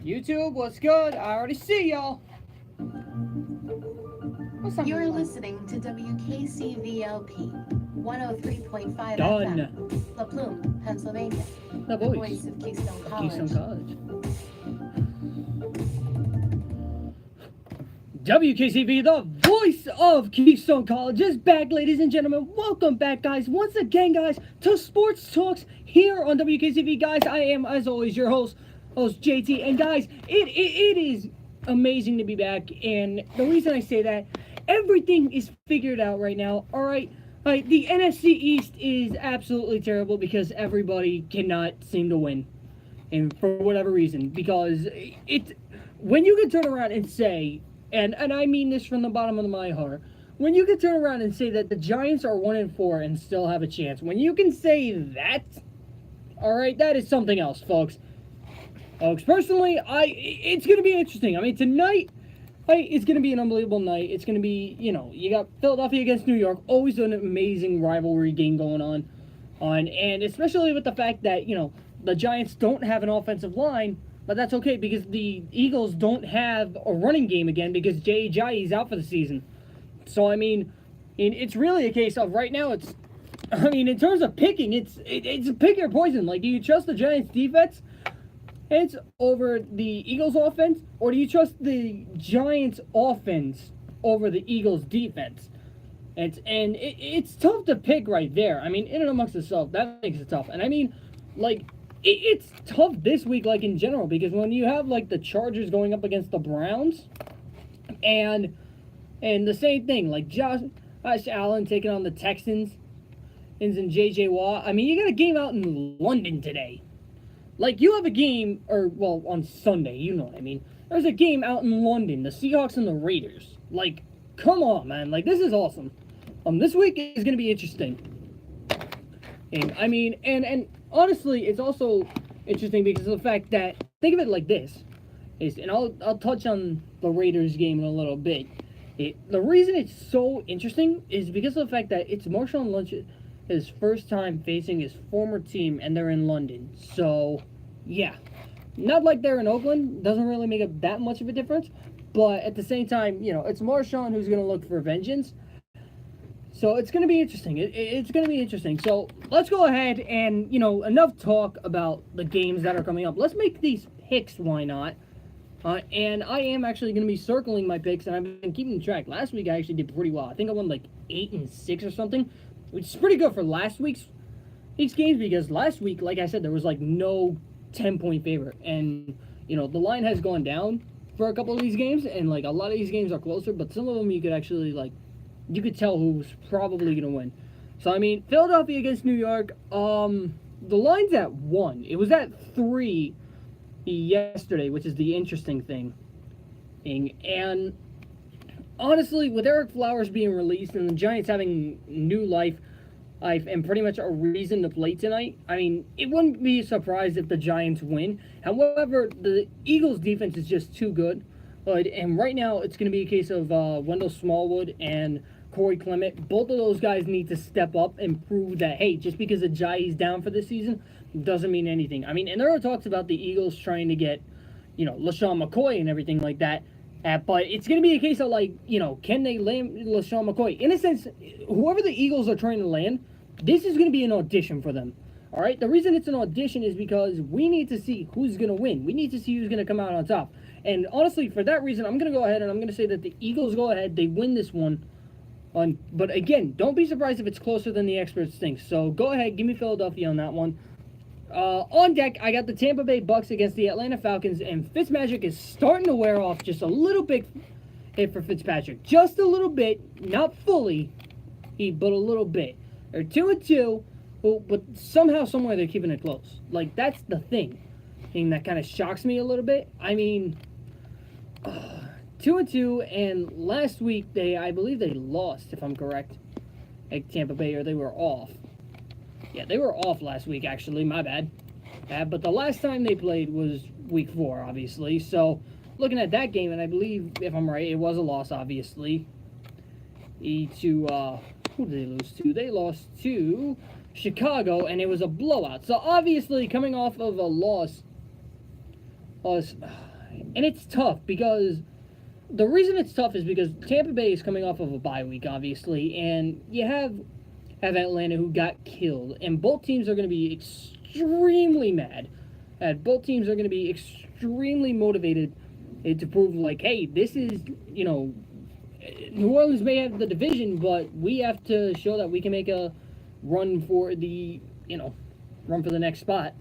YouTube, what's good? I already see y'all. What's up, You're everyone? listening to WKCVLP 103.5 Done. FM, La Plume, Pennsylvania. The The voice voice of Keystone of College. Keystone College. WKCV, the voice of Keystone College, is back, ladies and gentlemen. Welcome back, guys. Once again, guys, to Sports Talks here on WKCV. Guys, I am, as always, your host JT. And, guys, it is amazing to be back. And the reason I say that, everything is figured out right now, all right? The NFC East is absolutely terrible because everybody cannot seem to win. And for whatever reason, because it's when you can turn around and say, and I mean this from the bottom of my heart, when you can turn around and say that the Giants are 1-4 and still have a chance, when you can say that, all right, that is something else, folks. Folks, personally, it's gonna be interesting. I mean, tonight, it's gonna be an unbelievable night. It's gonna be, you got Philadelphia against New York, always an amazing rivalry game going on, and especially with the fact that the Giants don't have an offensive line, but that's okay because the Eagles don't have a running game again because Jay Ajayi is out for the season. So I mean, it's really a case of right now. In terms of picking, it's a pick your poison. Like, do you trust the Giants defense? It's over the Eagles offense, or do you trust the Giants offense over the Eagles defense? It's tough to pick right there. I mean, in and amongst itself, that makes it tough. And I mean, like, it's tough this week, like, in general, because when you have, like, the Chargers going up against the Browns, and the same thing, like, Josh Allen taking on the Texans, and J.J. Watt. I mean, you got a game out in London today. Like, you have a game, on Sunday, you know what I mean. There's a game out in London, the Seahawks and the Raiders. Like, come on, man. Like, this is awesome. This week is going to be interesting. And, I mean, and honestly, it's also interesting because of the fact that, think of it like this, and I'll touch on the Raiders game in a little bit. The reason it's so interesting is because of the fact that it's Marshawn Lynch's first time facing his former team, and they're in London. So, yeah. Not like they're in Oakland. Doesn't really make that much of a difference. But at the same time, it's Marshawn who's going to look for vengeance. So it's going to be interesting. It's going to be interesting. So let's go ahead and, enough talk about the games that are coming up. Let's make these picks, why not? And I am actually going to be circling my picks, and I've been keeping track. Last week I actually did pretty well. I think I won like 8-6 or something, which is pretty good for last week's games, because last week, like I said, there was like no 10-point favorite. And, the line has gone down for a couple of these games, and like a lot of these games are closer, but some of them you could actually you could tell who's probably going to win. So, I mean, Philadelphia against New York, the line's at 1. It was at 3 yesterday, which is the interesting thing. And honestly, with Eric Flowers being released and the Giants having new life and pretty much a reason to play tonight, I mean, it wouldn't be a surprise if the Giants win. However, the Eagles' defense is just too good. And right now, it's going to be a case of Wendell Smallwood and Corey Clement. Both of those guys need to step up and prove that, hey, just because Ajayi's down for this season doesn't mean anything. I mean, and there are talks about the Eagles trying to get, LaShawn McCoy and everything like that. But it's going to be a case of, can they land LaShawn McCoy? In a sense, whoever the Eagles are trying to land, this is going to be an audition for them. All right? The reason it's an audition is because we need to see who's going to win. We need to see who's going to come out on top. And honestly, for that reason, I'm going to go ahead and I'm going to say that the Eagles go ahead. They win this one. But again, don't be surprised if it's closer than the experts think. So go ahead, give me Philadelphia on that one. On deck, I got the Tampa Bay Bucks against the Atlanta Falcons, and Fitzmagic is starting to wear off just a little bit for Fitzpatrick. Just a little bit, not fully, but a little bit. They're 2-2, but somehow, somewhere, they're keeping it close. Like, that's the thing that kind of shocks me a little bit. I mean, 2-2, and last week, I believe they lost, if I'm correct, at Tampa Bay, or they were off. Yeah, they were off last week, actually. My bad. But the last time they played was week 4, obviously. So, looking at that game, and I believe, if I'm right, it was a loss, obviously. Who did they lose to? They lost to Chicago, and it was a blowout. So, obviously, coming off of a loss us, and it's tough because the reason it's tough is because Tampa Bay is coming off of a bye week, obviously, and you have Atlanta who got killed, and both teams are going to be extremely mad. And both teams are going to be extremely motivated to prove, like, hey, this is, New Orleans may have the division, but we have to show that we can make a run for the, run for the next spot.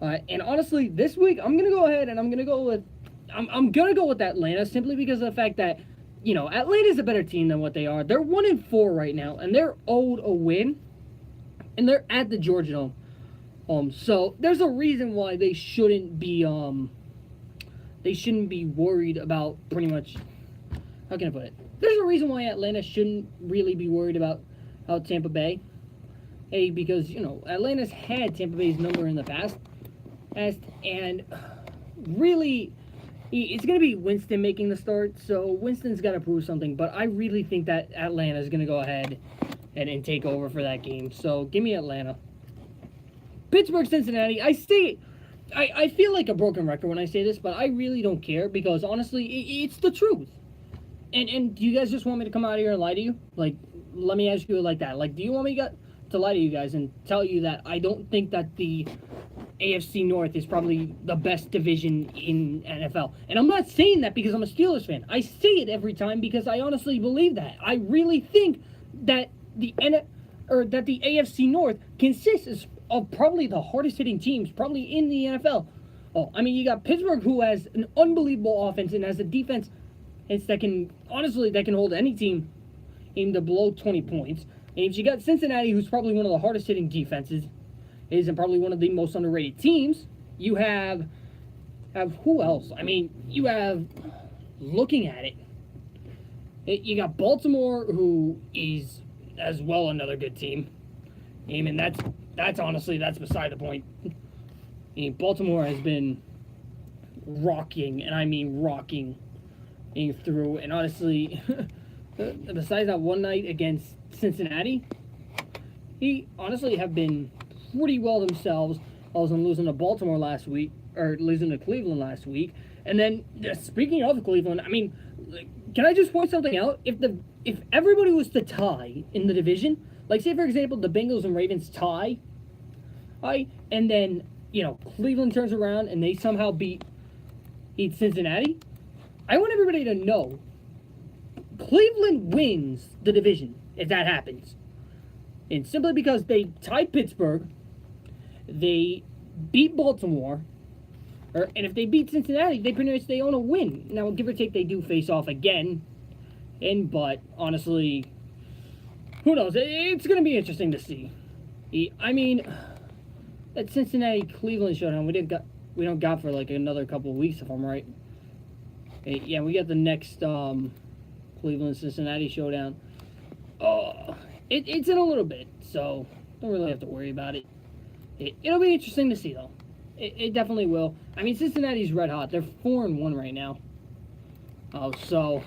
And honestly, this week I'm gonna go ahead and I'm gonna go with Atlanta simply because of the fact that Atlanta's a better team than what they are. They're 1-4 right now, and they're owed a win, and they're at the Georgia Dome. So there's a reason why they shouldn't be worried about pretty much. How can I put it? There's a reason why Atlanta shouldn't really be worried about Tampa Bay. Because Atlanta's had Tampa Bay's number in the past, and really, it's going to be Winston making the start. So Winston's got to prove something. But I really think that Atlanta's going to go ahead and take over for that game. So give me Atlanta. Pittsburgh, Cincinnati. I feel like a broken record when I say this, but I really don't care because honestly, it's the truth. And do you guys just want me to come out here and lie to you? Like, let me ask you like that. Like, do you want me to lie to you guys and tell you that I don't think that the AFC North is probably the best division in NFL? And I'm not saying that because I'm a Steelers fan. I say it every time because I honestly believe that. I really think that the AFC North consists of probably the hardest hitting teams probably in the NFL. Oh, I mean, you got Pittsburgh, who has an unbelievable offense and has a defense that can hold any team in the below 20 points. And if you got Cincinnati, who's probably one of the hardest hitting defenses, and probably one of the most underrated teams, you have who else? I mean, you have, looking at it, you got Baltimore, who is as well another good team. And that's honestly beside the point. I mean, Baltimore has been rocking, and I mean rocking through. And honestly, besides that one night against Cincinnati, he honestly have been pretty well themselves. Also losing to Baltimore last week, or losing to Cleveland last week. And then, speaking of Cleveland, I mean, can I just point something out? If everybody was to tie in the division, like say for example the Bengals and Ravens tie, and then Cleveland turns around and they somehow beat Cincinnati, I want everybody to know Cleveland wins the division if that happens. And simply because they tied Pittsburgh, they beat Baltimore, and if they beat Cincinnati, they pretty much own a win. Now, give or take, they do face off again, but honestly, who knows? It's going to be interesting to see. I mean, that Cincinnati-Cleveland showdown, we don't got for like another couple of weeks, if I'm right. Yeah, we got the next Cleveland-Cincinnati showdown. It's in a little bit, so don't really have to worry about it. It'll be interesting to see, though. It definitely will. I mean, Cincinnati's red hot. They're 4-1 right now. So,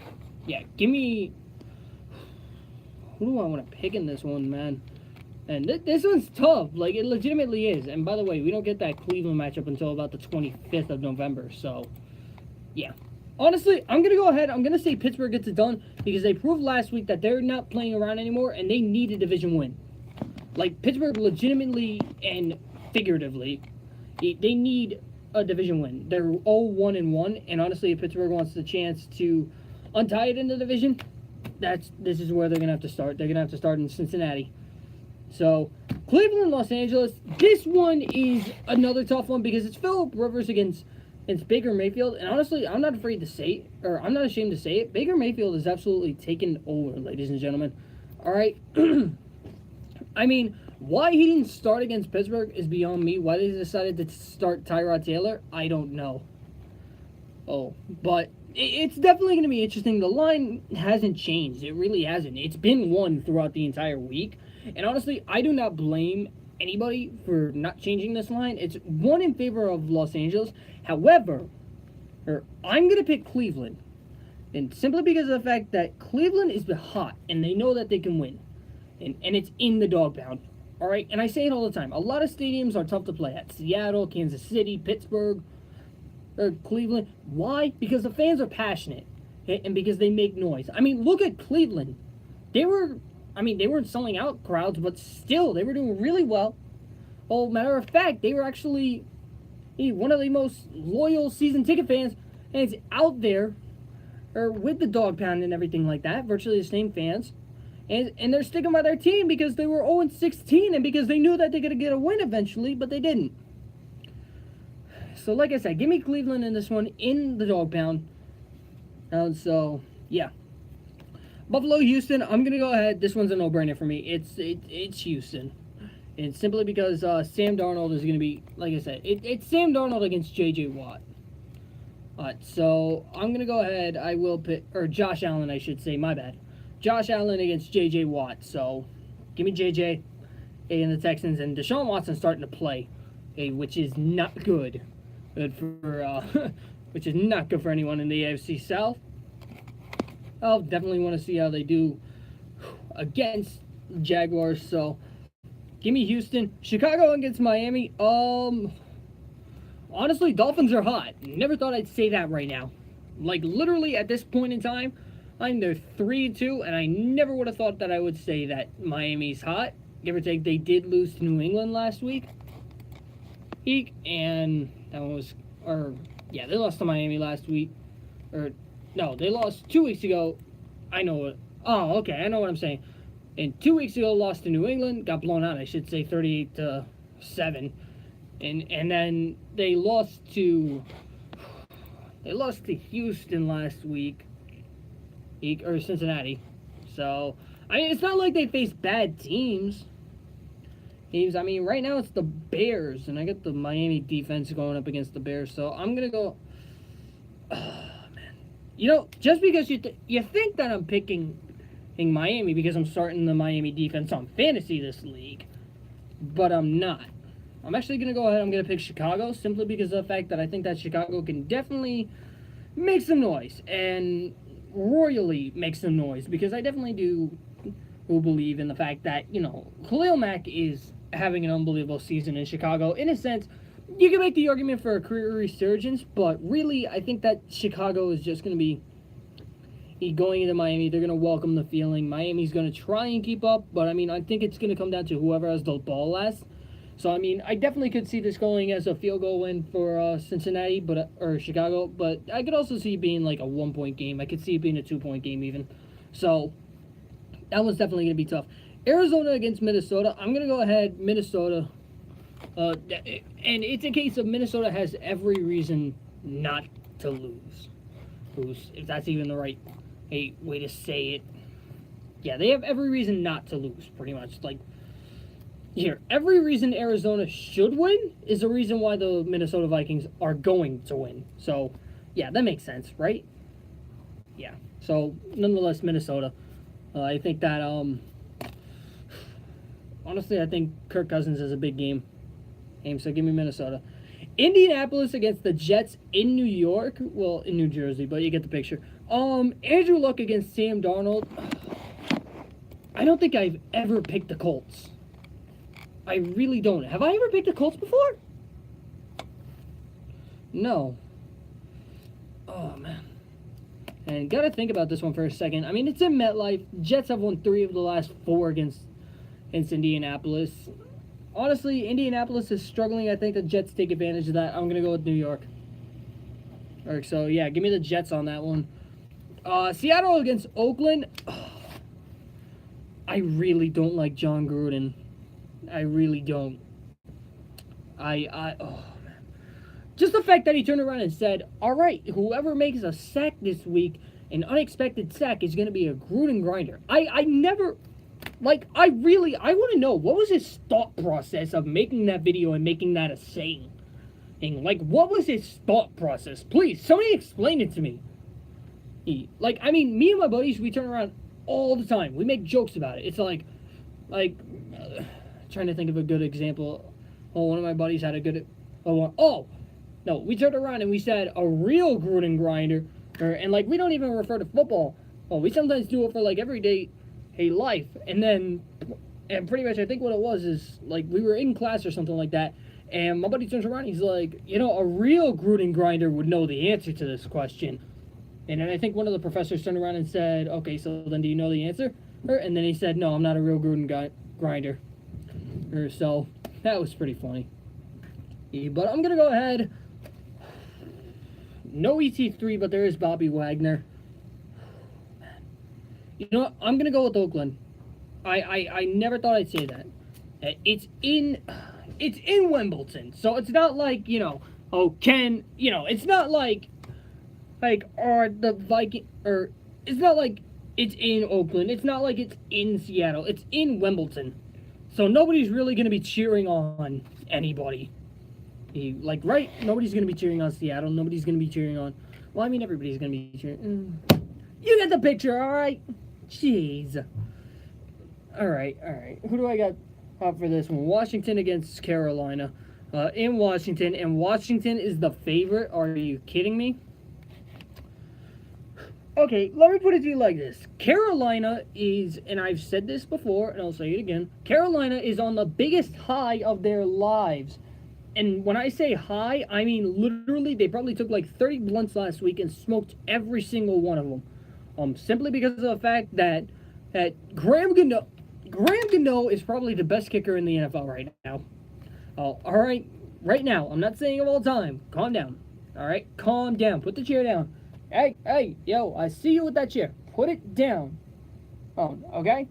yeah, give me... Who do I want to pick in this one, man? And this one's tough. Like, it legitimately is. And by the way, we don't get that Cleveland matchup until about the 25th of November. So, yeah. Honestly, I'm going to go ahead. I'm going to say Pittsburgh gets it done because they proved last week that they're not playing around anymore and they need a division win. Like, Pittsburgh legitimately and figuratively, they need a division win. They're 0-1-1, and honestly, if Pittsburgh wants the chance to untie it in the division, this is where they're going to have to start. They're going to have to start in Cincinnati. So, Cleveland, Los Angeles, this one is another tough one because it's Phillip Rivers against Baker Mayfield. And honestly, I'm not afraid to say it, or I'm not ashamed to say it. Baker Mayfield is absolutely taken over, ladies and gentlemen. All right? I mean, why he didn't start against Pittsburgh is beyond me. Why they decided to start Tyrod Taylor, I don't know. But it's definitely going to be interesting. The line hasn't changed. It really hasn't. It's been one throughout the entire week. And honestly, I do not blame anybody for not changing this line. It's one in favor of Los Angeles. However, I'm going to pick Cleveland. And simply because of the fact that Cleveland is hot and they know that they can win. And it's in the dog pound. All right? And I say it all the time. A lot of stadiums are tough to play at. Seattle, Kansas City, Pittsburgh. or Cleveland. Why? Because the fans are passionate and because they make noise. I mean, look at Cleveland. They weren't selling out crowds, but still, they were doing really well. Well, matter of fact, they were actually one of the most loyal season ticket fans, and it's out there, or with the dog pound and everything like that, virtually the same fans. And they're sticking by their team because they were 0-16 and because they knew that they're going to get a win eventually, but they didn't. So, like I said, give me Cleveland in this one in the dog pound. So, yeah. Buffalo, Houston, I'm going to go ahead. This one's a no-brainer for me. It's Houston. And simply because Sam Darnold is going to be, like I said, it's Sam Darnold against J.J. Watt. Alright, so I'm going to go ahead. I will pick, or Josh Allen, I should say, my bad. Josh Allen against J.J. Watt. So, give me J.J. and the Texans. And Deshaun Watson starting to play, which is not good. Good for, which is not good for anyone in the AFC South. I'll definitely want to see how they do against Jaguars. So, give me Houston. Chicago against Miami. Honestly, Dolphins are hot. Never thought I'd say that right now. Like, literally, at this point in time, they're 3-2, and I never would have thought that I would say that Miami's hot. Give or take, they did lose to New England last week. And that one was, they lost to Miami last week. No, they lost 2 weeks ago. I know it. Oh, okay, I know what I'm saying. And 2 weeks ago, lost to New England. Got blown out, I should say, 38-7. And then they lost to Houston last week. Or Cincinnati. So, I mean, it's not like they faced bad teams. I mean, right now it's the Bears, and I got the Miami defense going up against the Bears, so I'm going to go... Oh, man. You know, just because you think that I'm picking Miami because I'm starting the Miami defense on fantasy this league, but I'm not. I'm actually going to go ahead, I'm going to pick Chicago, simply because of the fact that I think that Chicago can definitely make some noise, and royally make some noise, because I definitely do believe in the fact that, Khalil Mack is having an unbelievable season in Chicago. In a sense, you can make the argument for a career resurgence, but really, I think that Chicago is just going to be going into Miami. They're going to welcome the feeling. Miami's going to try and keep up, but, I mean, I think it's going to come down to whoever has the ball last. So, I mean, I definitely could see this going as a field goal win for Cincinnati, or Chicago, but I could also see it being like a 1-point game. I could see it being a 2-point game even. So, that one's definitely going to be tough. Arizona against Minnesota. I'm going to go ahead, Minnesota. And it's a case of Minnesota has every reason not to lose. If that's even the right way to say it. Yeah, they have every reason not to lose, pretty much. Like, here, every reason Arizona should win is the reason why the Minnesota Vikings are going to win. So, yeah, that makes sense, right? Yeah. So, nonetheless, Minnesota. I think that, honestly, I think Kirk Cousins is a big game. So give me Minnesota. Indianapolis against the Jets in New York. Well, in New Jersey, but you get the picture. Andrew Luck against Sam Darnold. I don't think I've ever picked the Colts. I really don't. Have I ever picked the Colts before? No. Oh, man. And gotta think about this one for a second. I mean, it's in MetLife. Jets have won 3 of the last 4 against Indianapolis. Honestly, Indianapolis is struggling. I think the Jets take advantage of that. I'm gonna go with New York. Alright, so yeah, give me the Jets on that one. Seattle against Oakland. I really don't like John Gruden. I really don't. Oh, man. Just the fact that he turned around and said, all right, whoever makes a sack this week, an unexpected sack, is going to be a Gruden grinder. I never, like, I want to know, what was his thought process of making that video and making that a saying? And, like, what was his thought process? Please, somebody explain it to me. Like, I mean, me and my buddies, we turn around all the time. We make jokes about it. It's like, trying to think of a good example. Oh, one of my buddies had a good... No, we turned around and we said a real Gruden grinder. And, like, we don't even refer to football. Oh, we sometimes do it for, like, everyday life. And pretty much I think what it was is, like, we were in class or something like that. And my buddy turns around, he's like, a real Gruden grinder would know the answer to this question. And then I think one of the professors turned around and said, okay, so then do you know the answer? And then he said, no, I'm not a real Gruden grinder. So that was pretty funny. But I'm going to go ahead. No ET3, but there is Bobby Wagner. You know what? I'm going to go with Oakland. I never thought I'd say that. It's in Wimbledon. So it's not like, it's not like are the Viking, or it's not like it's in Oakland. It's not like it's in Seattle. It's in Wimbledon. So nobody's really going to be cheering on anybody. Right? Nobody's going to be cheering on Seattle. Nobody's going to be cheering on... Well, I mean, everybody's going to be cheering... You get the picture, all right? Jeez. All right. Who do I got up for this one? Washington against Carolina. In Washington. And Washington is the favorite. Are you kidding me? Okay, let me put it to you like this. Carolina is, and I've said this before, and I'll say it again, Carolina is on the biggest high of their lives. And when I say high, I mean literally they probably took like 30 blunts last week and smoked every single one of them. Simply because of the fact that Graham Gano is probably the best kicker in the NFL right now. All right, right now. I'm not saying of all time. Calm down. All right, calm down. Put the chair down. Hey, yo, I see you with that chair. Put it down. Okay?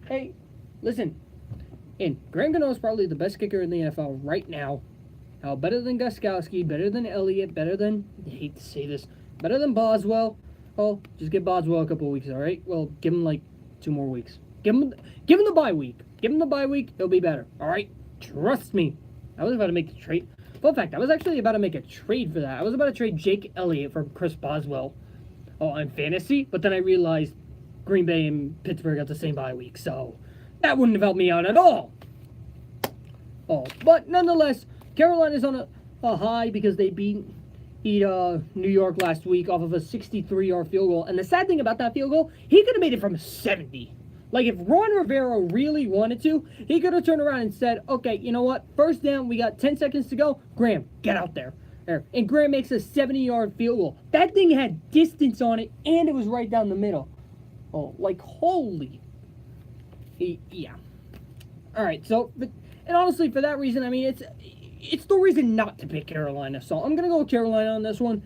Hey, listen. And Graham Gano is probably the best kicker in the NFL right now. Better than Gostkowski, better than Elliott, better than, I hate to say this, better than Boswell. Just give Boswell a couple of weeks, all right? Well, give him like 2 more weeks. Give him the bye week. Give him the bye week, he'll be better, all right? Trust me. I was about to make the trade. Fun fact, I was actually about to make a trade for that. I was about to trade Jake Elliott for Chris Boswell on fantasy, but then I realized Green Bay and Pittsburgh got the same bye week, so that wouldn't have helped me out at all. But nonetheless, Carolina's on a high because they beat New York last week off of a 63-yard field goal. And the sad thing about that field goal, he could have made it from 70. Like, if Ron Rivera really wanted to, he could have turned around and said, okay, you know what? First down, we got 10 seconds to go. Graham, get out there. And Graham makes a 70-yard field goal. That thing had distance on it, and it was right down the middle. Holy. Yeah. All right, so, and honestly, for that reason, I mean, it's the reason not to pick Carolina. So I'm going to go with Carolina on this one.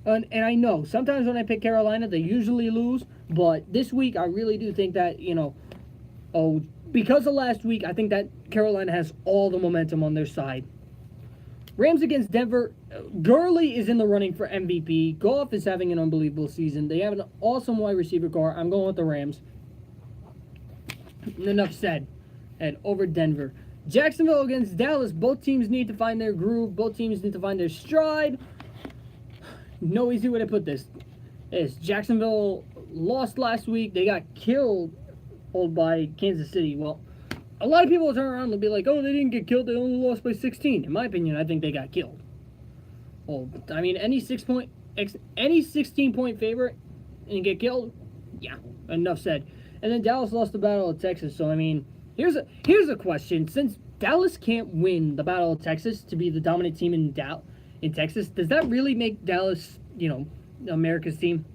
And I know, sometimes when I pick Carolina, they usually lose. But this week, I really do think that, because of last week, I think that Carolina has all the momentum on their side. Rams against Denver. Gurley is in the running for MVP. Goff is having an unbelievable season. They have an awesome wide receiver core. I'm going with the Rams. Enough said. And over Denver. Jacksonville against Dallas. Both teams need to find their groove. Both teams need to find their stride. No easy way to put this. Jacksonville lost last week. They got killed by Kansas City. Well, a lot of people will turn around and be like, oh, they didn't get killed. They only lost by 16. In my opinion, I think they got killed. Well, I mean, any 16-point favorite and get killed? Yeah, enough said. And then Dallas lost the Battle of Texas. So, I mean, here's a question. Since Dallas can't win the Battle of Texas to be the dominant team in Texas, does that really make Dallas, America's team?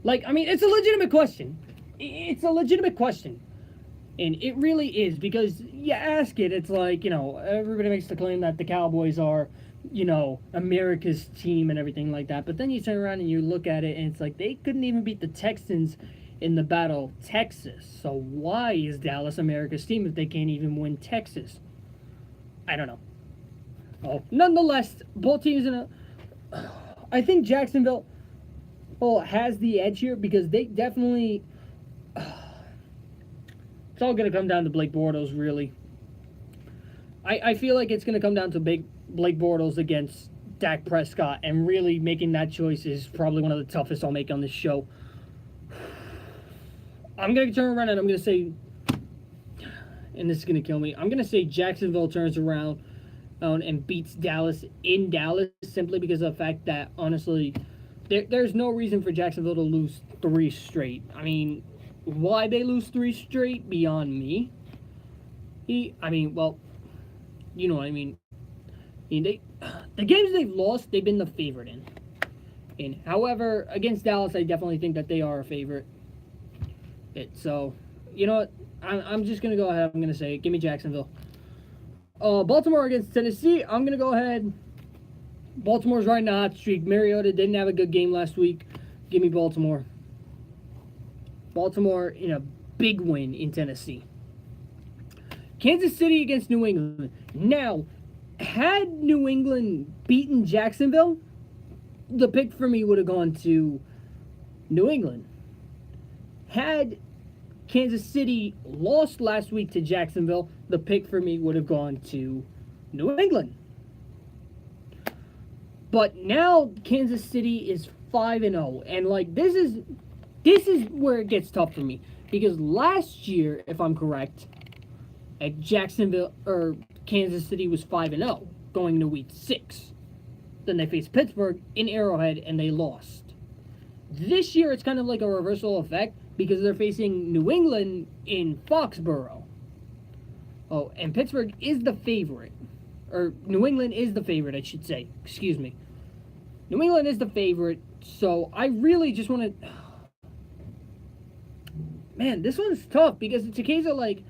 I mean, it's a legitimate question. It's a legitimate question. And it really is, because you ask it, it's like, everybody makes the claim that the Cowboys are, America's team and everything like that. But then you turn around and you look at it, and it's like they couldn't even beat the Texans in the Battle of Texas. So why is Dallas America's team if they can't even win Texas? I don't know. Nonetheless, both teams I think Jacksonville has the edge here because they definitely... it's all going to come down to Blake Bortles, really. I feel like it's going to come down to Blake Bortles against Dak Prescott, and really making that choice is probably one of the toughest I'll make on this show. I'm going to turn around and I'm going to say, and this is going to kill me, I'm going to say Jacksonville turns around and beats Dallas in Dallas, simply because of the fact that, honestly, there's no reason for Jacksonville to lose 3 straight. I mean, why they lose 3 straight, beyond me. you know what I mean. The games they've lost, they've been the favorite in. However, against Dallas, I definitely think that they are a favorite. So, you know what? I'm just gonna go ahead. I'm gonna say it. Give me Jacksonville. Baltimore against Tennessee. I'm gonna go ahead. Baltimore's right in a hot streak. Mariota didn't have a good game last week. Give me Baltimore. Baltimore in a big win in Tennessee. Kansas City against New England. Now, had New England beaten Jacksonville, the pick for me would have gone to New England. Had Kansas City lost last week to Jacksonville, the pick for me would have gone to New England. But now Kansas City is 5-0, and like this is where it gets tough for me, because last year, if I'm correct, at Jacksonville or Kansas City was 5-0 going into week 6. Then they faced Pittsburgh in Arrowhead and they lost. This year it's kind of like a reversal effect because they're facing New England in Foxborough. Oh, and Pittsburgh is the favorite. Or New England is the favorite, I should say. Excuse me. New England is the favorite, so I really just want to... Man, this one's tough because it's a case of like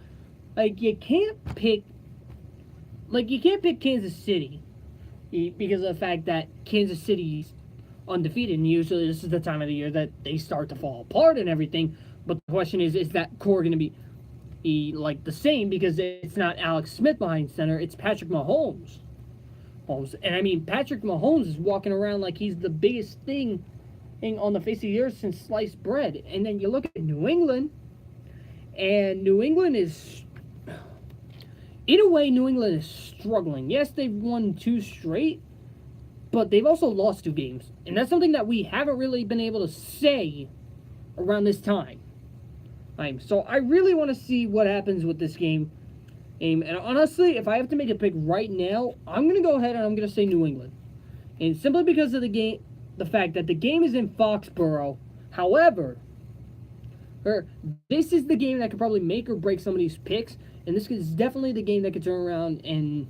you can't pick Kansas City because of the fact that Kansas City's undefeated, and usually this is the time of the year that they start to fall apart and everything. But the question is that core going to be like the same, because it's not Alex Smith behind center, it's Patrick Mahomes. And I mean, Patrick Mahomes is walking around like he's the biggest thing on the face of the earth since sliced bread. And then you look at New England, and New England is, in a way, New England is struggling. Yes, they've won 2 straight, but they've also lost 2 games. And that's something that we haven't really been able to say around this time. So I really want to see what happens with this game. And honestly, if I have to make a pick right now, I'm going to go ahead and I'm going to say New England. And simply because of the fact that the game is in Foxborough. However, this is the game that could probably make or break some of these picks. And this is definitely the game that could turn around. And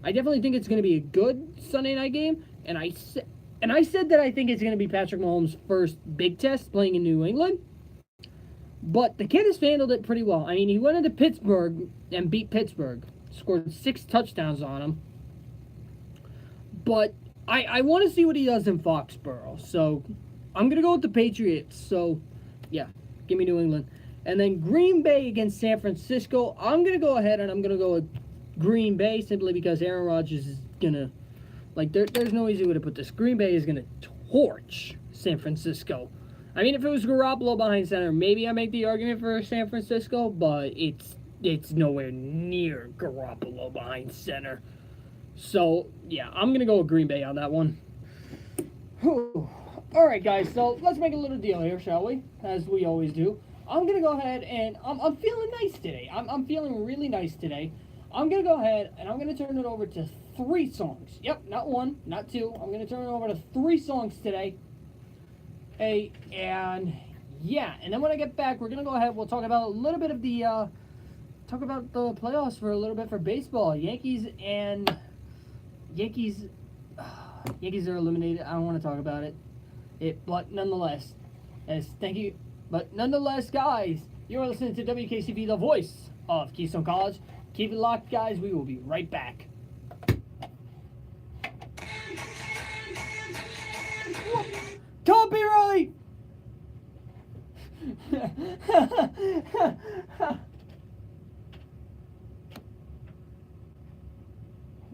I definitely think it's going to be a good Sunday night game. And I said that I think it's going to be Patrick Mahomes' first big test playing in New England. But the kid has handled it pretty well. I mean, he went into Pittsburgh and beat Pittsburgh. Scored 6 touchdowns on him. But I want to see what he does in Foxborough. So I'm going to go with the Patriots. So, yeah, give me New England. And then Green Bay against San Francisco. I'm going to go ahead and I'm going to go with Green Bay simply because Aaron Rodgers is going to, like, there's no easy way to put this. Green Bay is going to torch San Francisco. I mean, if it was Garoppolo behind center, maybe I make the argument for San Francisco, but it's nowhere near Garoppolo behind center. So, yeah, I'm going to go with Green Bay on that one. Whew. All right, guys, so let's make a little deal here, shall we? As we always do. I'm going to go ahead and I'm feeling nice today. I'm feeling really nice today. I'm going to go ahead and I'm going to turn it over to 3 songs. Yep, not 1, not 2. I'm going to turn it over to 3 songs today. Hey, and yeah, and then when I get back, we're gonna go ahead. We'll talk about a little bit of the playoffs for a little bit for baseball. Yankees are eliminated. I don't want to talk about it. But nonetheless, guys, you're listening to WKCV, the voice of Keystone College. Keep it locked, guys. We will be right back. Copyright!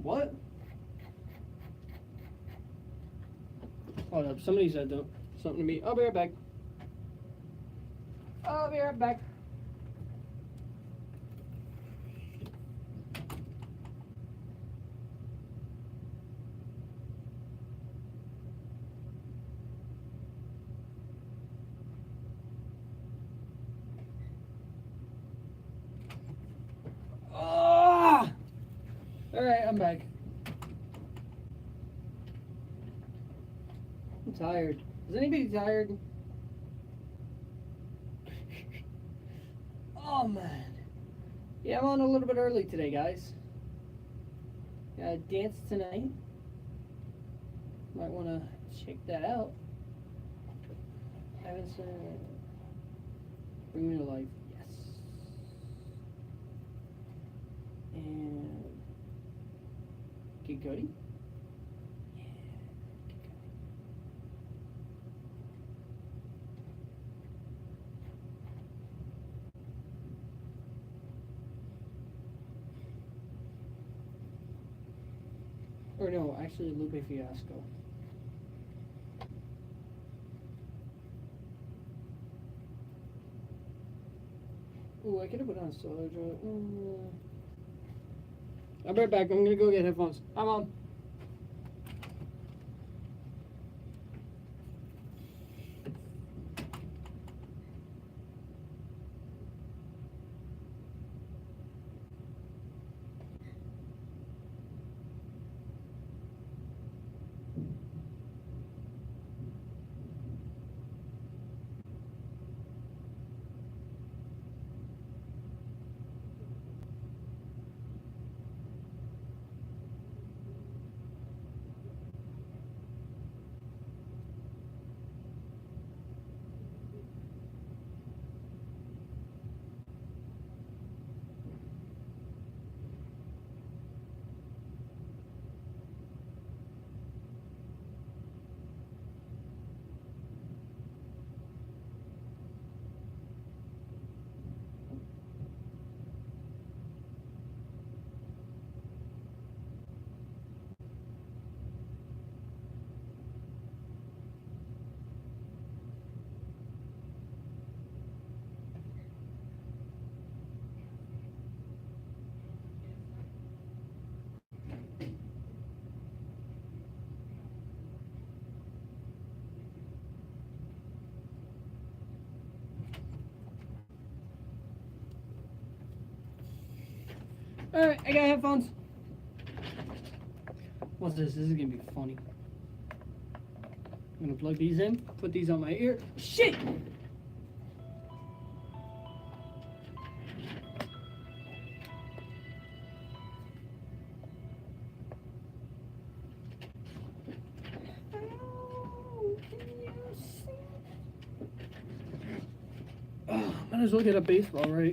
What? Hold up, somebody said something to me. I'll be right back. Alright, I'm back. I'm tired. Is anybody tired? Oh, man. Yeah, I'm on a little bit early today, guys. Got a dance tonight. Might want to check that out. Evanson. Bring Me to Life. Yes. And Kid Cudi. Yeah. Kid Cudi. Or no, actually Lupe Fiasco. Ooh, I could have put on Soulja. I'll be right back. I'm gonna go get headphones. Hi, Mom. Alright, I got headphones. What's this? This is gonna be funny. I'm gonna plug these in, put these on my ear. Shit! Oh, might as well get a baseball, right?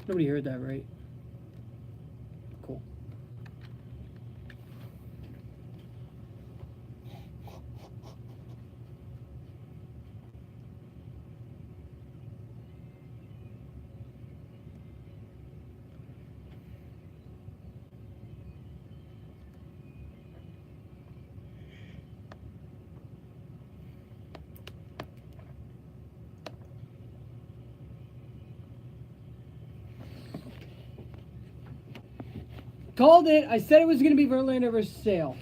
Nobody heard that, right? Cool. Called it. I said it was going to be Verlander versus Sale.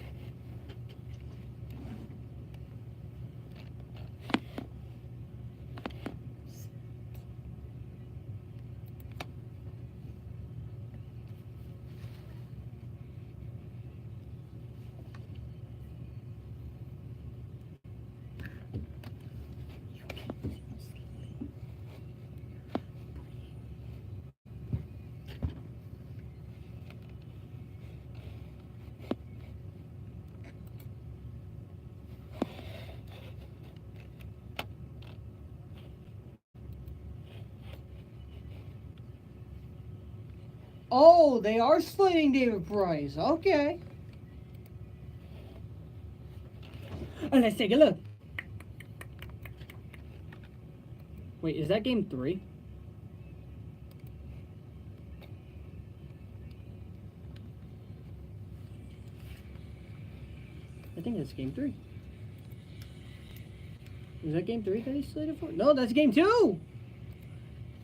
Oh, they are slating David Price. Okay. Let's take a look. Wait, is that game 3? I think that's game 3. Is that game 3 that he's slated for? No, that's game 2! Oh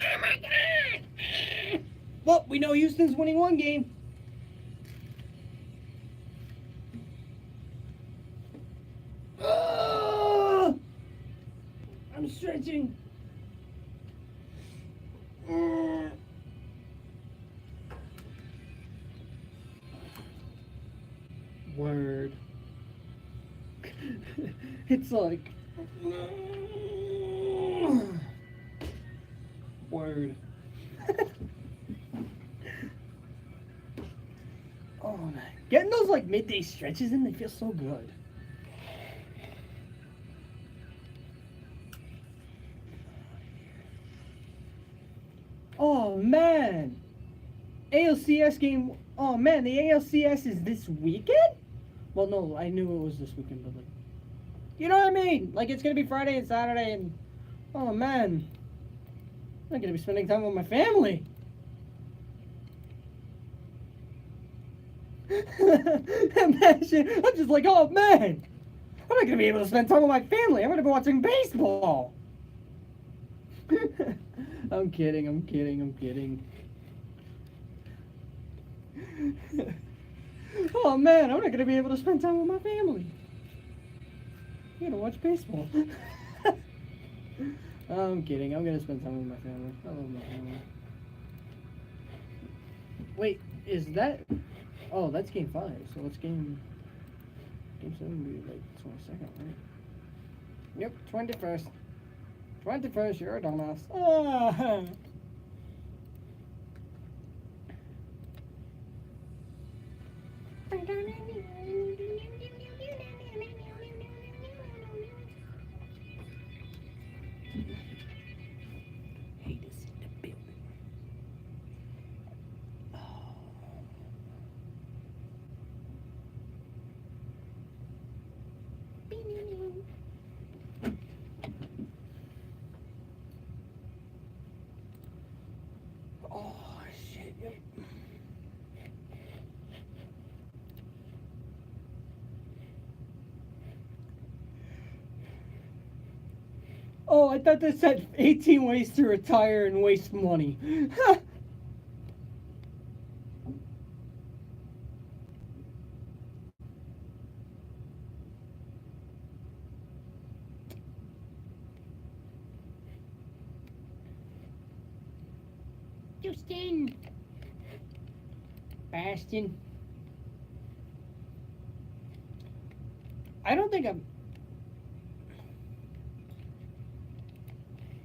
my god! Well, we know Houston's winning one game. I'm stretching. Word. It's like tired. Oh man, getting those like midday stretches in, they feel so good. Oh man, ALCS game. Oh man, the ALCS is this weekend. Well, no, I knew it was this weekend, but like, you know what I mean? Like it's gonna be Friday and Saturday, and oh man, I'm gonna be spending time with my family. Imagine, I'm just like, oh man, I'm not gonna be able to spend time with my family. I'm gonna be watching baseball. I'm kidding, I'm kidding, I'm kidding. Oh man, I'm not gonna be able to spend time with my family. I'm gonna watch baseball. I'm kidding, I'm gonna spend time with my family. I love my family. Wait, is that... Oh, that's game 5, so it's game 7 would be like 22nd, right? Yep, 21st. 21st, you're a dumbass. Ah. Hate is in the building. Oh shit, yep. Oh, I thought this said 18 ways to retire and waste money. Justin. Bastion. I don't think I'm...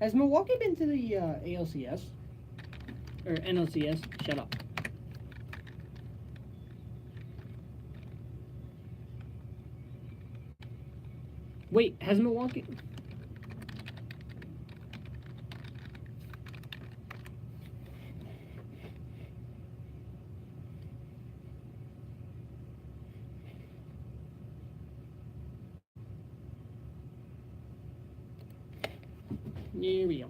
Has Milwaukee been to the ALCS? Or NLCS? Shut up. Wait, has Milwaukee... Here we go.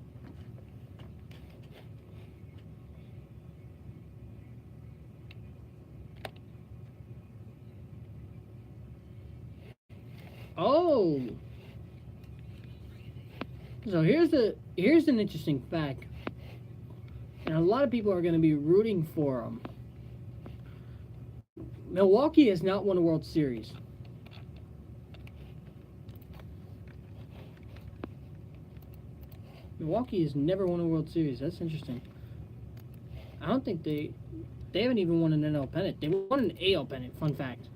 Oh. So here's an interesting fact, and a lot of people are going to be rooting for them. Milwaukee has not won a World Series. Milwaukee has never won a World Series. That's interesting. I don't think they haven't even won an NL pennant. They won an AL pennant. Fun fact.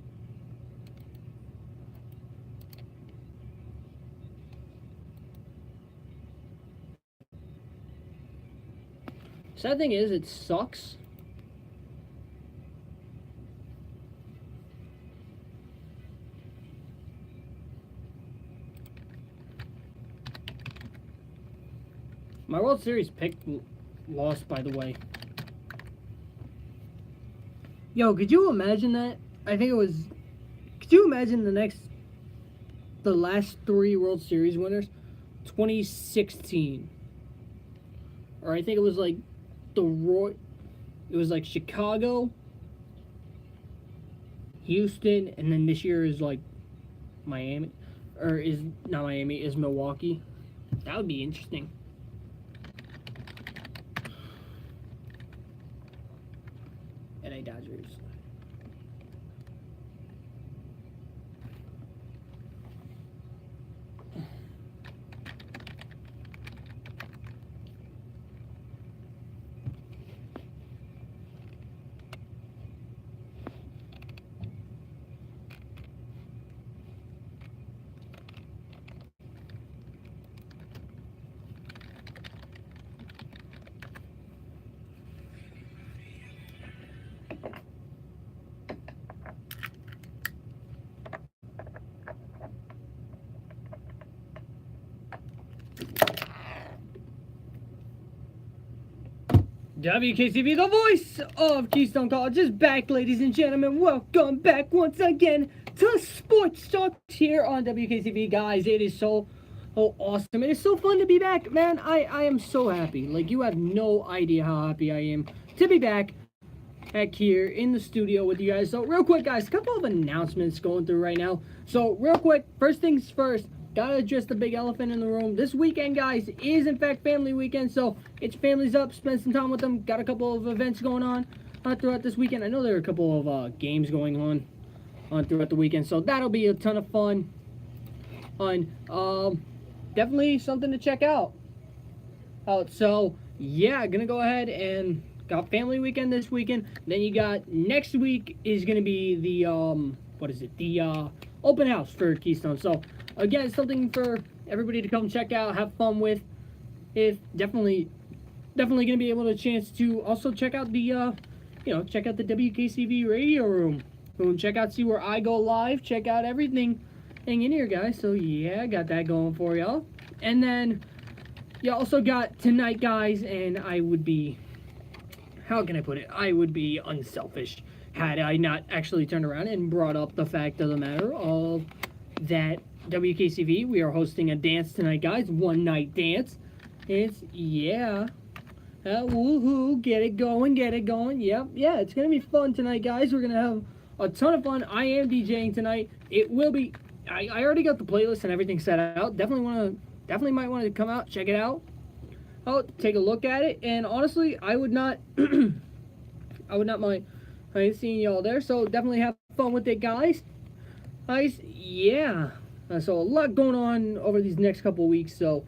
Sad thing is, it sucks. My World Series pick lost, by the way. Yo, could you imagine that? I think it was... Could you imagine the last 3 World Series winners? 2016. Or I think it was like it was like Chicago, Houston, and then this year is like Miami. Or is not Miami, is Milwaukee. That would be interesting. LA Dodgers. WKCV, the voice of Keystone College, is back, ladies and gentlemen. Welcome back once again to Sports Talk here on WKCV, guys. It is so awesome. It is so fun to be back, man. I am so happy. Like, you have no idea how happy I am to be back here in the studio with you guys. So, real quick, guys, a couple of announcements going through right now. So, real quick, first things first. Gotta address the big elephant in the room. This weekend, guys, is in fact family weekend, so get your families up, spend some time with them. Got a couple of events going on throughout this weekend. I know there are a couple of games going on throughout the weekend, so that'll be a ton of fun. Definitely something to check out. So yeah, gonna go ahead and got family weekend this weekend. Then you got next week is gonna be the the open house for Keystone. So again, something for everybody to come check out, have fun with. It's definitely gonna be able to chance to also check out the check out the WKCV radio room. Check out, see where I go live, check out everything in here, guys. So yeah, got that going for y'all. And then you also got tonight, guys, and I would be, how can I put it? I would be unselfish had I not actually turned around and brought up the fact of the matter of that WKCV, we are hosting a dance tonight, guys. One night dance. It's, yeah. Woohoo. Get it going. Yep. Yeah, it's going to be fun tonight, guys. We're going to have a ton of fun. I am DJing tonight. It will be, I already got the playlist and everything set out. Definitely might want to come out, check it out. Take a look at it. And honestly, I would not mind seeing y'all there. So definitely have fun with it, guys. Guys, yeah. So a lot going on over these next couple of weeks. So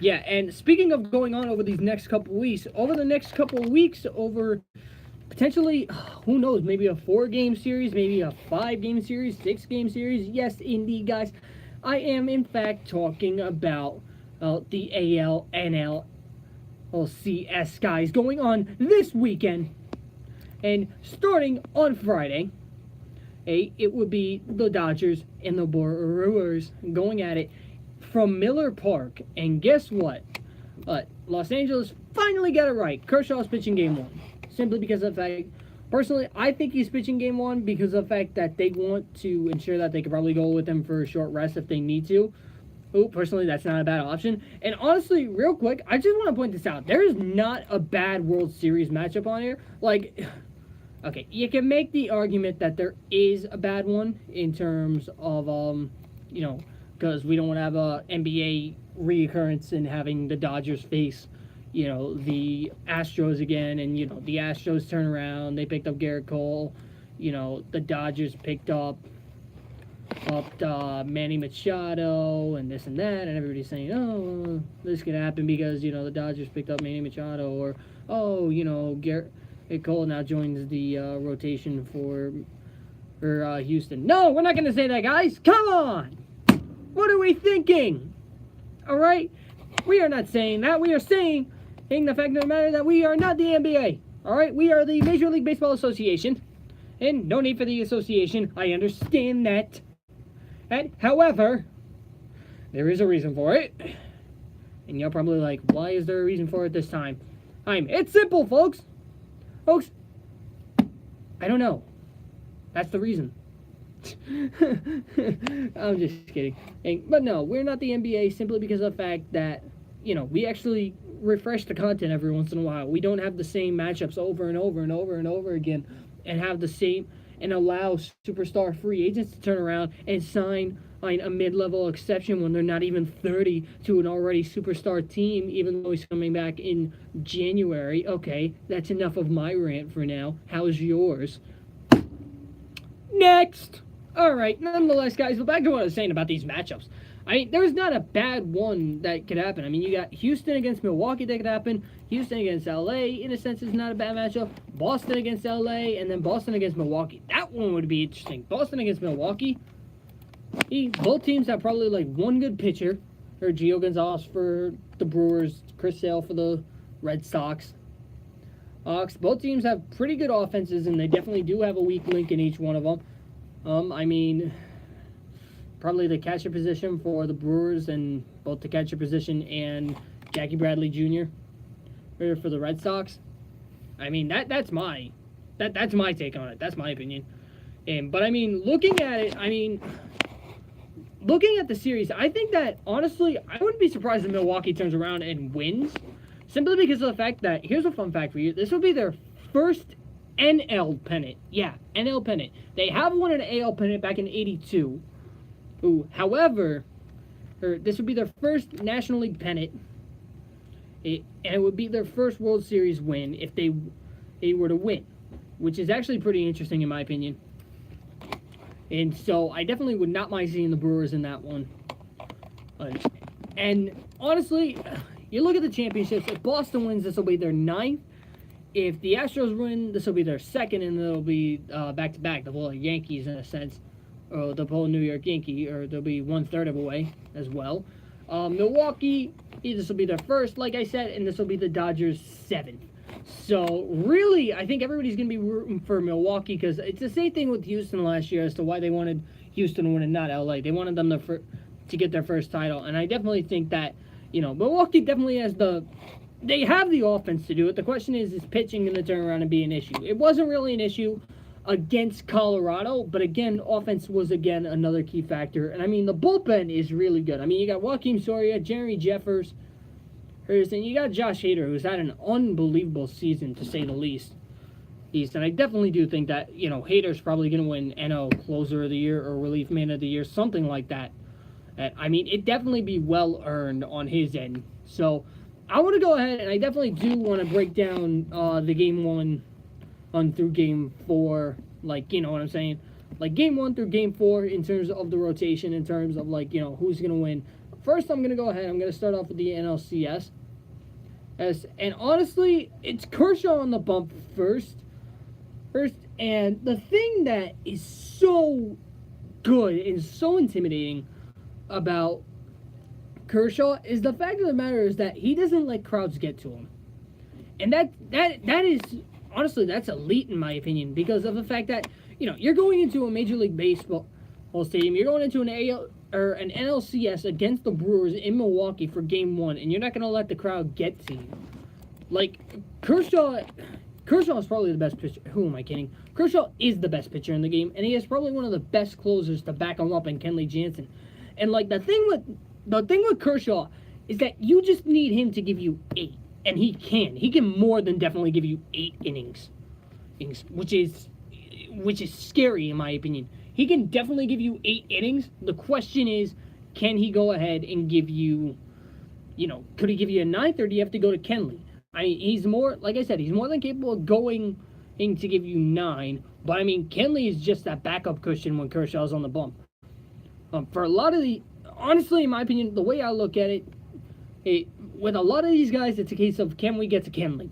yeah, and speaking of going on over these next couple of weeks, over potentially, who knows, maybe a 4-game series, maybe a 5-game series, 6-game series. Yes, indeed, guys. I am in fact talking about the AL, NL, CS, guys, going on this weekend. And starting on Friday, it would be the Dodgers and the Brewers going at it from Miller Park. And guess what? Los Angeles finally got it right. Kershaw's pitching game 1. Simply because of the fact, personally, I think he's pitching game 1 because of the fact that they want to ensure that they could probably go with him for a short rest if they need to. Personally, that's not a bad option. And honestly, real quick, I just want to point this out. There is not a bad World Series matchup on here. Like, okay, you can make the argument that there is a bad one in terms of, because we don't want to have a NBA reoccurrence in having the Dodgers face, the Astros again, and, the Astros turn around, they picked up Garrett Cole, the Dodgers picked up Manny Machado and this and that, and everybody's saying, oh, this could happen because, the Dodgers picked up Manny Machado, or, Garrett Cole now joins the rotation for Houston. No, we're not going to say that, guys. Come on. What are we thinking? All right? We are not saying that. We are saying the fact of the matter that we are not the NBA. All right? We are the Major League Baseball Association. And no need for the association. I understand that. And, however, there is a reason for it. And you're probably like, why is there a reason for it this time? It's simple, folks. Folks, I don't know. That's the reason. I'm just kidding. But no, we're not the NBA simply because of the fact that, we actually refresh the content every once in a while. We don't have the same matchups over and over and over and over again and have the same and allow superstar free agents to turn around and sign a mid-level exception when they're not even 30 to an already superstar team, even though he's coming back in January. Okay, that's enough of my rant for now. How's yours? Next! Alright, nonetheless, guys, but back to what I was saying about these matchups. There's not a bad one that could happen. You got Houston against Milwaukee that could happen. Houston against LA, in a sense, is not a bad matchup. Boston against LA, and then Boston against Milwaukee. That one would be interesting. Boston against Milwaukee. Both teams have probably, one good pitcher. Or Gio Gonzalez for the Brewers, Chris Sale for the Red Sox. Both teams have pretty good offenses, and they definitely do have a weak link in each one of them. Probably the catcher position for the Brewers, and both the catcher position and Jackie Bradley Jr. for the Red Sox. I mean, that's my take on it. That's my opinion. But I mean, looking at it, I mean, looking at the series, I think that honestly, I wouldn't be surprised if Milwaukee turns around and wins, simply because of the fact that here's a fun fact for you: this will be their first NL pennant. Yeah, NL pennant. They have won an AL pennant back in '82. However, this would be their first National League pennant. And it would be their first World Series win if they were to win, which is actually pretty interesting in my opinion. And so I definitely would not mind seeing the Brewers in that one. And honestly, you look at the championships. If Boston wins, this will be their 9th. If the Astros win, this will be their 2nd, and it'll be back-to-back. They'll pull the Yankees in a sense. Or they'll pull New York Yankee, or they'll be 1/3 of a way as well. Milwaukee, this will be their 1st, like I said, and this will be the Dodgers' 7th. So, really, I think everybody's going to be rooting for Milwaukee because it's the same thing with Houston last year as to why they wanted Houston to win and not LA. They wanted them to get their first title, and I definitely think that, Milwaukee definitely has they have the offense to do it. The question is pitching going to turn around and be an issue? It wasn't really an issue against Colorado, but again, offense was again another key factor. And I mean, the bullpen is really good. I mean, you got Joakim Soria, Jeremy Jeffers, and you got Josh Hader, who's had an unbelievable season to say the least. And I definitely do think that Hader's probably going to win NL Closer of the Year or Relief Man of the Year, something like that. I mean, it definitely be well earned on his end. So I want to go ahead and I definitely do want to break down the game 1 on through game 4, like, you know what I'm saying? Like game 1 through game 4 in terms of the rotation, in terms of like, who's going to win. First, I'm going to go ahead, I'm going to start off with the NLCS. And honestly, it's Kershaw on the bump first. And the thing that is so good and so intimidating about Kershaw is the fact of the matter is that he doesn't let crowds get to him. And that is, honestly, that's elite in my opinion because of the fact that, you're going into a Major League Baseball stadium, you're going into an AL or an NLCS against the Brewers in Milwaukee for game 1, and you're not going to let the crowd get to you. Like, Kershaw is probably the best pitcher. Who am I kidding? Kershaw is the best pitcher in the game, and he is probably one of the best closers to back him up in Kenley Jansen. And, like, the thing with Kershaw is that you just need him to give you 8, and he can. He can more than definitely give you 8 innings, which is scary in my opinion. He can definitely give you 8 innings. The question is, can he go ahead and give you, could he give you a 9th, or do you have to go to Kenley? I mean, he's more, like I said, he's more than capable of going in to give you 9. But, I mean, Kenley is just that backup cushion when Kershaw's on the bump. For a lot of honestly, in my opinion, the way I look at it, with a lot of these guys, it's a case of, can we get to Kenley?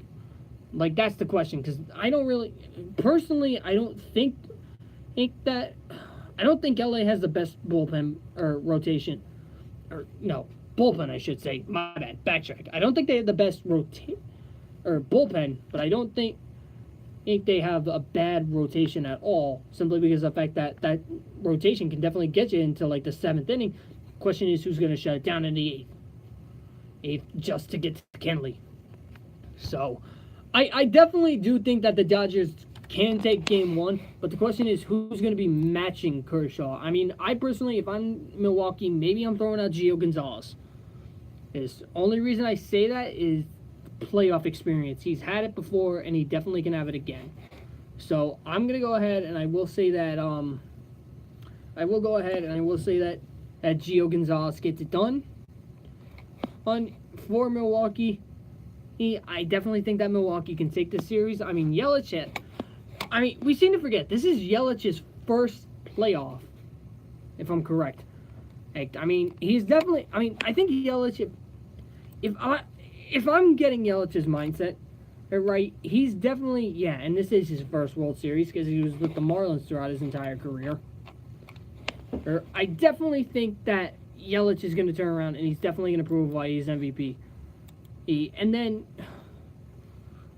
Like, that's the question. Because I don't really, personally, I don't think LA has the best bullpen or rotation. Or, no, bullpen, I should say. My bad. Backtrack. I don't think they have the best bullpen, but I don't think they have a bad rotation at all, simply because of the fact that rotation can definitely get you into, like, the 7th inning. Question is, who's going to shut it down in the 8th just to get to Kenley. So, I definitely do think that the Dodgers can take game 1, but the question is who's going to be matching Kershaw. I mean, I personally, if I'm Milwaukee, maybe I'm throwing out Gio Gonzalez. The only reason I say that is playoff experience. He's had it before, and he definitely can have it again. So I'm going to go ahead and I will say that that Gio Gonzalez gets it done for Milwaukee. I definitely think that Milwaukee can take the series. I mean, Yelich, we seem to forget, this is Yelich's first playoff, if I'm correct. I mean, he's definitely, I think Yelich, if I'm getting Yelich's mindset right, he's definitely, and this is his first World Series because he was with the Marlins throughout his entire career. I definitely think that Yelich is going to turn around and he's definitely going to prove why he's MVP. And then,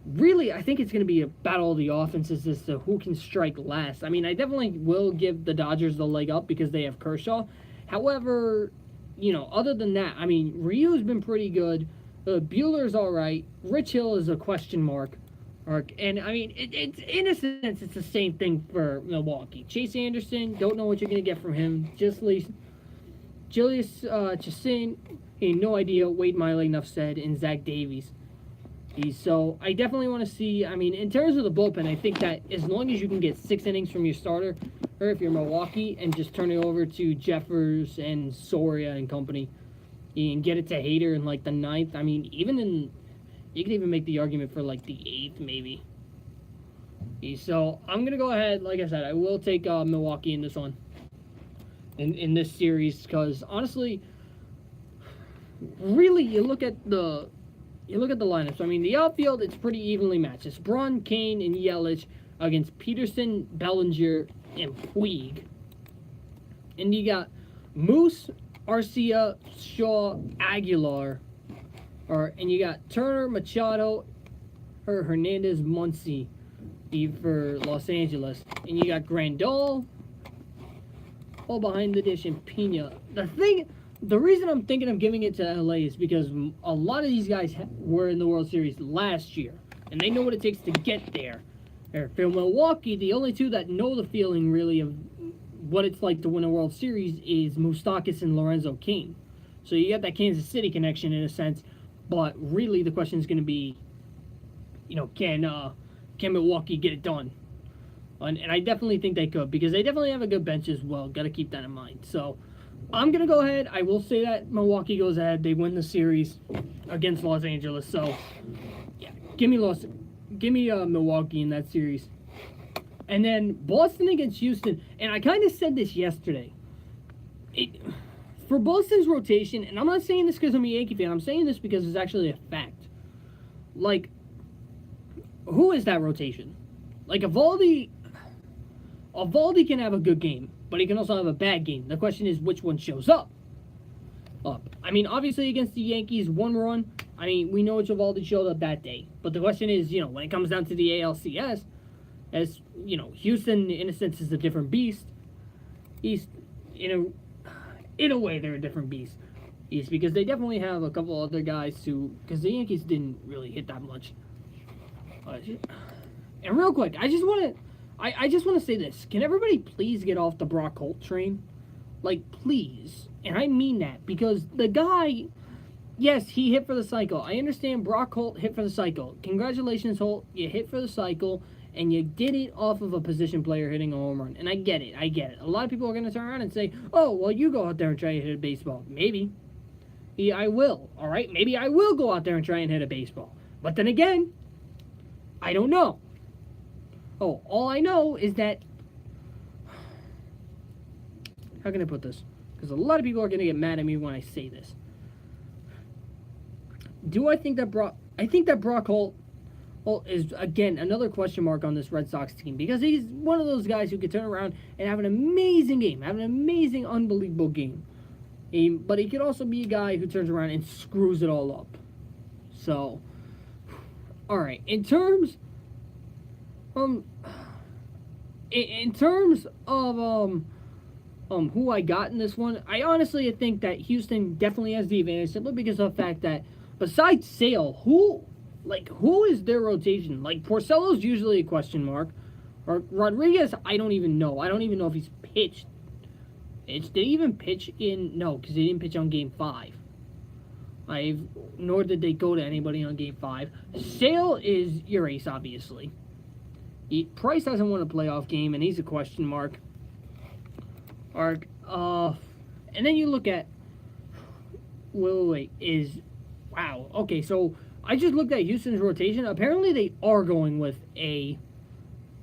really, I think it's going to be a battle of the offenses as to who can strike last. I mean, I definitely will give the Dodgers the leg up because they have Kershaw. However, other than that, I mean, Ryu's been pretty good. Buehler's all right. Rich Hill is a question mark. And I mean, it's in a sense, it's the same thing for Milwaukee. Chase Anderson, don't know what you're gonna get from him. Julius Chassin, no idea. Wade Miley, enough said, and Zach Davies. So I definitely want to see. I mean, in terms of the bullpen, I think that as long as you can get 6 innings from your starter, or if you're Milwaukee, and just turn it over to Jeffers and Soria and company, and get it to Hader in like the 9th. I mean, you could even make the argument for like the 8th maybe. So I'm gonna go ahead. Like I said, I will take Milwaukee in this one, in this series, because honestly, really, you look at the lineups. I mean, the outfield, it's pretty evenly matched. It's Braun, Kane, and Yelich against Peterson, Bellinger, and Puig. And you got Moose, Arcia, Shaw, Aguilar. And you got Turner, Machado, or Hernandez, Muncy for Los Angeles. And you got Grandal, all behind the dish, and Pena. The reason I'm thinking of giving it to LA is because a lot of these guys were in the World Series last year, and they know what it takes to get there. For Milwaukee, the only two that know the feeling really of what it's like to win a World Series is Moustakas and Lorenzo King. So you got that Kansas City connection in a sense, but really the question is going to be, can Milwaukee get it done? And I definitely think they could, because they definitely have a good bench as well. Got to keep that in mind. So I'm going to go ahead. I will say that Milwaukee goes ahead. They win the series against Los Angeles. So, yeah, give me Milwaukee in that series. And then Boston against Houston. And I kind of said this yesterday. For Boston's rotation, and I'm not saying this because I'm a Yankee fan. I'm saying this because it's actually a fact. Like, who is that rotation? Like, Evaldi can have a good game, but he can also have a bad game. The question is which one shows up. I mean, obviously against the Yankees, 1 run. I mean, we know which Evaldi showed up that day. But the question is, when it comes down to the ALCS, as, Houston, in a sense, is a different beast. In a way, they're a different beast. Because they definitely have a couple other guys because the Yankees didn't really hit that much. And real quick, I just want to say this. Can everybody please get off the Brock Holt train? Like, please. And I mean that, because the guy, yes, he hit for the cycle. I understand Brock Holt hit for the cycle. Congratulations, Holt. You hit for the cycle, and you did it off of a position player hitting a home run. And I get it. A lot of people are going to turn around and say, oh, well, you go out there and try to hit a baseball. Maybe. Yeah, I will. All right? Maybe I will go out there and try and hit a baseball. But then again, I don't know. Oh, all I know is that... How can I put this? Because a lot of people are going to get mad at me when I say this. Do I think that Brock Holt is, again, another question mark on this Red Sox team, because he's one of those guys who could turn around and have an amazing game, have an amazing, unbelievable game. But he could also be a guy who turns around and screws it all up. So, all right. In terms of who I got in this one, I honestly think that Houston definitely has the advantage, simply because of the fact that besides Sale, who is their rotation? Like, Porcello's usually a question mark. Or Rodriguez, I don't even know. I don't even know if he's pitched. Did he even pitch in? No, because he didn't pitch on Game 5. Nor did they go to anybody on Game 5. Sale is your ace, obviously. Price hasn't won a playoff game, and he's a question mark. And then you look at... Wow. Okay, so I just looked at Houston's rotation. Apparently they are going with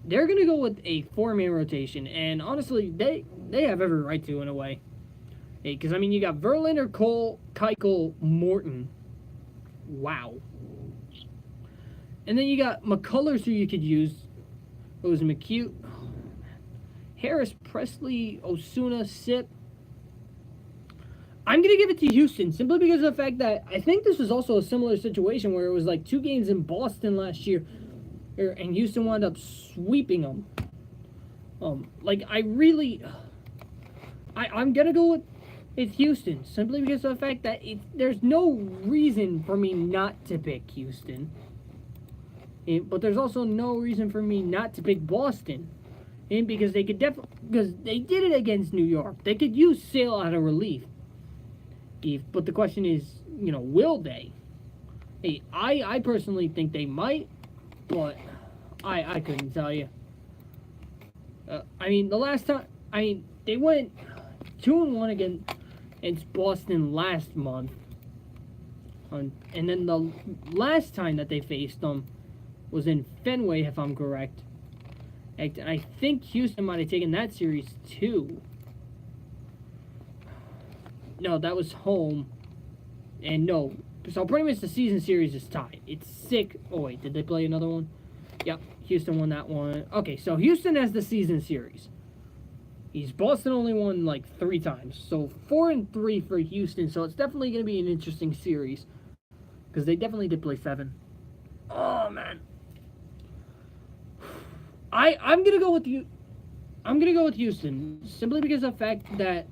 they're going to go with a 4-man rotation. And honestly, they have every right to, in a way. Because, I mean, you got Verlander, Cole, Keuchel, Morton. Wow. And then you got McCullers, who you could use. It was McCute. Harris, Presley, Osuna, Sip. I'm going to give it to Houston, simply because of the fact that I think this was also a similar situation where it was like 2 games in Boston last year, and Houston wound up sweeping them. I'm going to go with Houston, simply because of the fact that there's no reason for me not to pick Houston. But there's also no reason for me not to pick Boston. And because they could because they did it against New York. They could use Sale out of relief. But the question is, will they? Hey, I personally think they might, but I couldn't tell you. The last time, they went 2-1 against Boston last month. And then the last time that they faced them was in Fenway, if I'm correct. And I think Houston might have taken that series too. No, that was home. And no. So pretty much the season series is tied. It's sick. Oh, wait. Did they play another one? Yep. Houston won that one. Okay, so Houston has the season series. Boston only won like 3 times. So 4-3 for Houston. So it's definitely going to be an interesting series. Because they definitely did play 7. Oh, man. I'm going to go with you. I'm going to go with Houston. Simply because of the fact that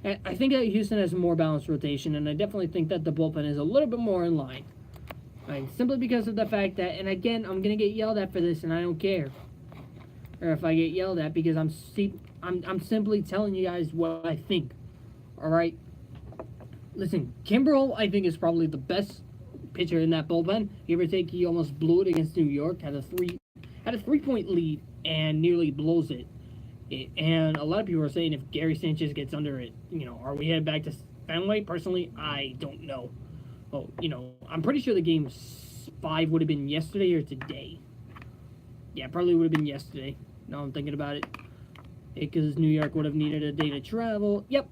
I think that Houston has a more balanced rotation, and I definitely think that the bullpen is a little bit more in line. Simply because of the fact that, and again, I'm going to get yelled at for this, and I don't care. Or if I get yelled at, because I'm simply telling you guys what I think. Alright? Listen, Kimbrel, I think, is probably the best pitcher in that bullpen. Give or take, he almost blew it against New York, had a 3-point lead, and nearly blows it. And a lot of people are saying if Gary Sanchez gets under it, are we headed back to Fenway? Personally, I don't know. Oh, I'm pretty sure the game 5 would have been yesterday or today. Yeah, probably would have been yesterday. Now I'm thinking about it. Because New York would have needed a day to travel. Yep.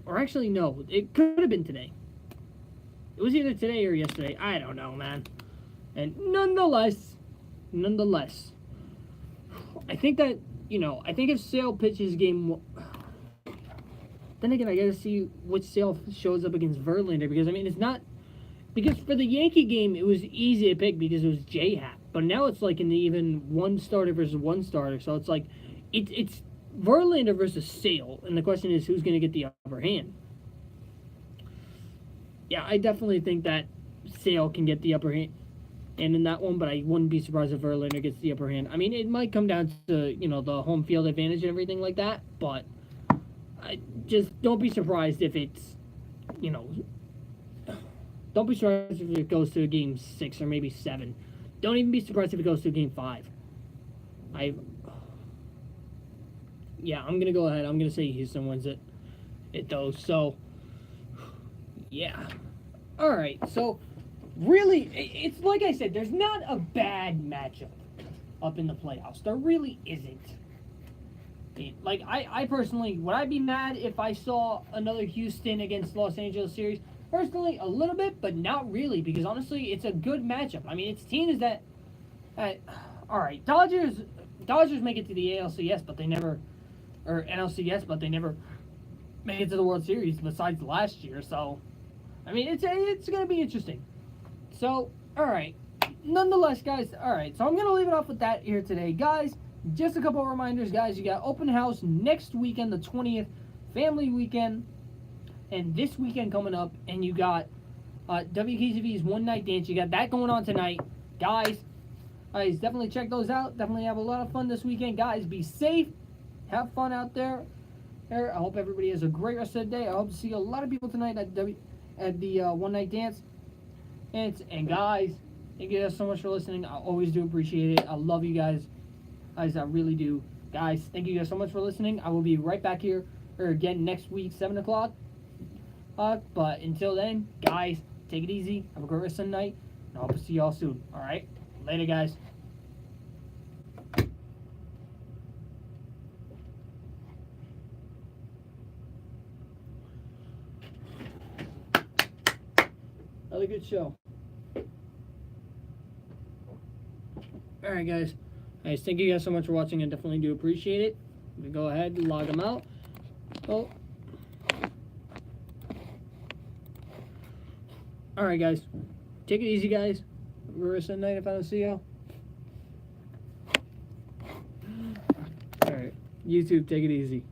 Or actually, no. It could have been today. It was either today or yesterday. I don't know, man. And nonetheless, I think that, I think if Sale pitches game... Then again, I gotta see which Sale shows up against Verlander, because, it's not... Because for the Yankee game, it was easy to pick because it was J-Hat. But now it's like in the even one starter versus one starter. So it's like, it's Verlander versus Sale. And the question is, who's going to get the upper hand? Yeah, I definitely think that Sale can get the upper hand in that one, but I wouldn't be surprised if Verlander gets the upper hand. It might come down to, the home field advantage and everything like that, but I just don't be surprised if it's, don't be surprised if it goes to a game 6 or maybe 7. Don't even be surprised if it goes to a game 5. I'm going to go ahead. I'm going to say Houston wins it though. So, yeah. All right. So, really, it's like I said, there's not a bad matchup up in the playoffs. There really isn't. Like, I personally, would I be mad if I saw another Houston against Los Angeles series? Personally, a little bit, but not really, because honestly, it's a good matchup. It's teams that, all right, Dodgers make it to the ALCS, but they never, or NLCS, but they never make it to the World Series besides last year. So, it's gonna be interesting. So, all right, nonetheless, guys, all right, so I'm gonna leave it off with that here today, guys. Just a couple of reminders, guys. You got open house next weekend, the 20th, family weekend. And this weekend coming up, and you got WKCV's One Night Dance. You got that going on tonight. Guys, definitely check those out. Definitely have a lot of fun this weekend. Guys, be safe. Have fun out there. I hope everybody has a great rest of the day. I hope to see a lot of people tonight at the One Night Dance. And guys, thank you guys so much for listening. I always do appreciate it. I love you guys. I really do. Guys, thank you guys so much for listening. I will be right back here again next week, 7 o'clock. But until then, guys, take it easy. Have a great rest of the night. And I hope to see y'all soon. Alright? Later, guys. Another good show. Alright, guys. Thank you guys so much for watching. I definitely do appreciate it. We go ahead and log them out. Oh. Alright, guys. Take it easy, guys. Have a good rest of the night if I don't see y'all. Alright. YouTube, take it easy.